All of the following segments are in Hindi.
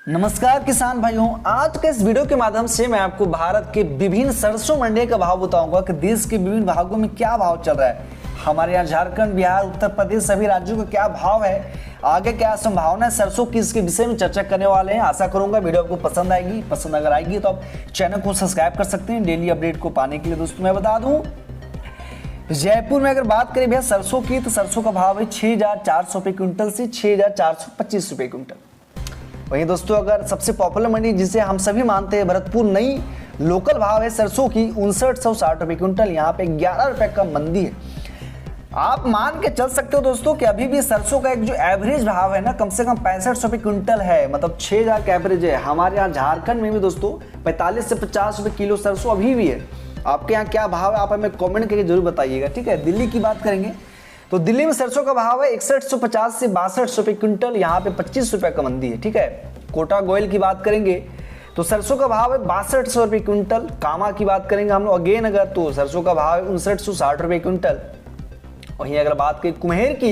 नमस्कार किसान भाइयों, आज के इस वीडियो के माध्यम से मैं आपको भारत के विभिन्न सरसों मंडी का भाव बताऊंगा कि देश के विभिन्न भागों में क्या भाव चल रहा है। हमारे यहाँ झारखंड, बिहार, उत्तर प्रदेश सभी राज्यों का क्या भाव है, आगे क्या संभावना है सरसों की, इसके विषय में चर्चा करने वाले हैं। आशा करूंगा वीडियो आपको पसंद आएगी। पसंद अगर आएगी तो आप चैनल को सब्सक्राइब कर सकते हैं डेली अपडेट को पाने के लिए। दोस्तों मैं बता दूं, जयपुर में अगर बात करें भैया सरसों की, तो सरसों का भाव है 6,400 रुपये क्विंटल से 6,425 रुपये क्विंटल। वहीं दोस्तों अगर सबसे पॉपुलर मंडी जिसे हम सभी मानते हैं भरतपुर, नई लोकल भाव है सरसों की 5960 रुपये क्विंटल। यहाँ पे 11 रुपये का मंदी है। आप मान के चल सकते हो दोस्तों कि अभी भी सरसों का एक जो एवरेज भाव है ना, कम से कम 65 रुपये क्विंटल है, मतलब 6,000 का एवरेज है। हमारे यहाँ झारखंड में भी दोस्तों 45 से 50 रुपये किलो सरसों अभी भी है। आपके यहाँ क्या भाव है आप हमें कमेंट करके जरूर बताइएगा, ठीक है। दिल्ली की बात करेंगे तो दिल्ली में सरसों का भाव है 6150 से 62 रुपये क्विंटल। यहाँ पे 25 रुपये का मंदी है, ठीक है। कोटा गोयल की बात करेंगे तो सरसों का भाव है 6200 रुपये क्विंटल। कामा की बात करेंगे हम लोग अगेन अगर, तो सरसों का भाव है 5960 रुपये क्विंटल। वहीं अगर बात करें कुम्हेर की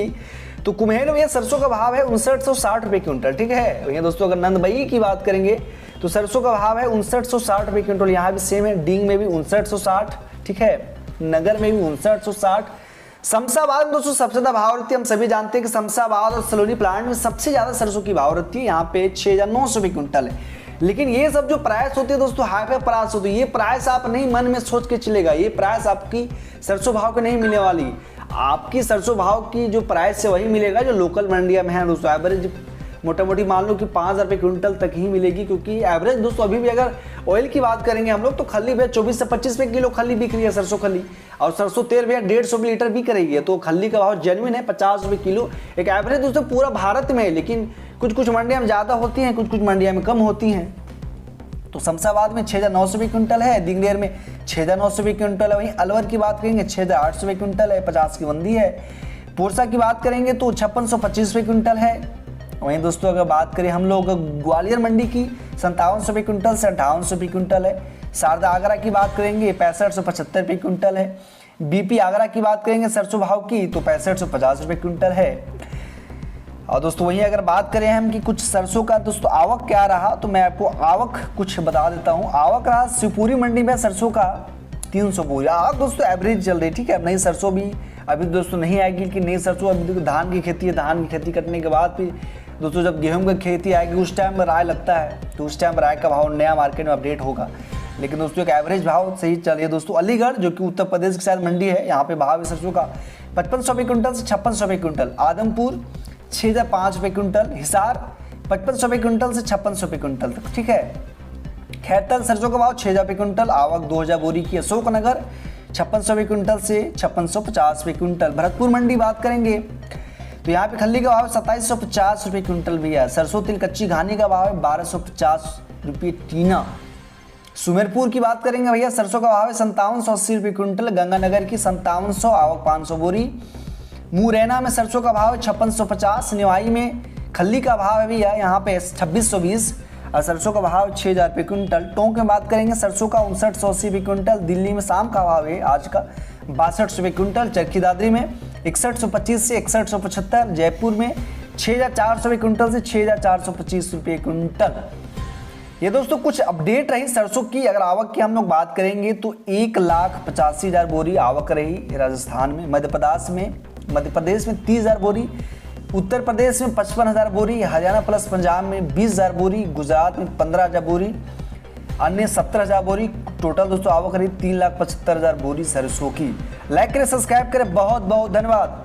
तो कुम्हेर में सरसों का भाव है 5960 रुपये क्विंटल, ठीक है। वहीं दोस्तों अगर नंदबई की बात करेंगे तो सरसों का भाव है 5960 रुपये क्विंटल। यहाँ भी सेम है, डींग में भी 5960, ठीक है, नगर में भी 5960। शमशाबाद में दोस्तों सबसे ज्यादा भाव रहती है। हम सभी जानते हैं कि शमशाबाद और सलोनी प्लांट में सबसे ज्यादा सरसों की भाव रहती है। यहाँ पे 6,900 रुपये क्विंटल है। लेकिन ये सब जो प्राइस होती है दोस्तों, हाई प्राइस होती है। ये प्राइस आप नहीं मन में सोच के चलेगा, ये प्राइस आपकी सरसों भाव को नहीं मिलने वाली। आपकी सरसों भाव की जो प्राइस है वही मिलेगा जो लोकल मंडिया में है दोस्तों। एवरेज मोटा मोटी मान लो कि 5,000 रुपये क्विंटल तक ही मिलेगी, क्योंकि एवरेज दोस्तों अभी भी अगर ऑयल की बात करेंगे हम लोग तो खली भैया 24 से 25 रुपये किलो खली बिक रही है सरसों खली, और सरसों तेल भैया 150 लीटर बिक रही है। तो खली का भाव जेन्युइन है 50 रुपये किलो, एक एवरेज दोस्तों पूरा भारत में है। लेकिन कुछ कुछ मंडियाँ में ज़्यादा होती हैं, कुछ कुछ मंडियाँ में कम होती हैं। तो शमशाबाद में 6,900 रुपये क्विंटल है, दिंगनेर में 6,900 रुपये क्विंटल है। वहीं अलवर की बात करेंगे 6,800 रुपये क्विंटल है, 50 की मंदी है। पोरसा की बात करेंगे तो 5,625 रुपये क्विंटल है। वहीं दोस्तों अगर बात करें हम लोग ग्वालियर मंडी की 5700 रुपये क्विंटल से 5800 रुपये क्विंटल है। शारदा आगरा की बात करेंगे 6575 रुपये क्विंटल है। बीपी आगरा की बात करेंगे सरसों भाव की तो 6550 रुपये क्विंटल है। और दोस्तों वहीं अगर बात करें हम कि कुछ सरसों का दोस्तों आवक क्या रहा, तो मैं आपको आवक कुछ बता देता हूँ। आवक रहा शिवपुरी मंडी में सरसों का 300 बोरी आवक दोस्तों एवरेज चल रही, ठीक है। नई सरसों भी अभी दोस्तों नहीं आएगी कि नई सरसों, अभी तो धान की खेती है। धान की खेती करने के बाद फिर दोस्तों जब गेहूं की खेती आएगी उस टाइम राय लगता है, तो उस टाइम राय का भाव नया मार्केट में अपडेट होगा। लेकिन दोस्तों एक एवरेज भाव सही चल रही है दोस्तों। अलीगढ़ जो कि उत्तर प्रदेश की शायद मंडी है, यहाँ पे भाव है सरसों का 5500 रुपये क्विंटल से 5600 रुपये क्विंटल। आदमपुर 6,005 रुपये क्विंटल। हिसार 5500 रुपये क्विंटल से 5600 रुपये क्विंटल तक, ठीक है। खैरतल सरसों का भाव 6,000 रुपये क्विंटल, आवक 2000 बोरी की। अशोकनगर 5600 रुपये क्विंटल से 5650 रुपये क्विंटल। भरतपुर मंडी बात करेंगे तो यहाँ पे खल्ली का भाव 2750 रुपये क्विंटल भी है। सरसों तिल कच्ची घानी का भाव है 1250 रुपये टीना। सुमेरपुर की बात करेंगे भैया, सरसों का भाव है 5780 रुपये क्विंटल। गंगानगर की 5700, आवक 500 बोरी। मुरैना में सरसों का भाव है 5650। निवाई में खल्ली का भाव है भैया यहाँ पे 2620 और सरसों का भाव 6,000 रुपये क्विंटल। टोंक में बात करेंगे सरसों का 5980 रुपये क्विंटल। दिल्ली में शाम का भाव है आज का 62 रुपये क्विंटल। चरखी दादरी में 6125 से 6175। जयपुर में 6,400 रुपये क्विंटल से 6,425 रुपये क्विंटल। ये दोस्तों कुछ अपडेट रही सरसों की। अगर आवक की हम लोग बात करेंगे तो 1,85,000 बोरी आवक रही राजस्थान में। मध्य प्रदेश में 30,000 बोरी। उत्तर प्रदेश में 55,000 बोरी। हरियाणा प्लस पंजाब में 20,000 बोरी। गुजरात में 15,000 बोरी। अन्य 17,000 बोरी। टोटल दोस्तों आवक रही 3,75,000 बोरी सरसों की। लाइक करें, सब्सक्राइब करें। बहुत बहुत धन्यवाद।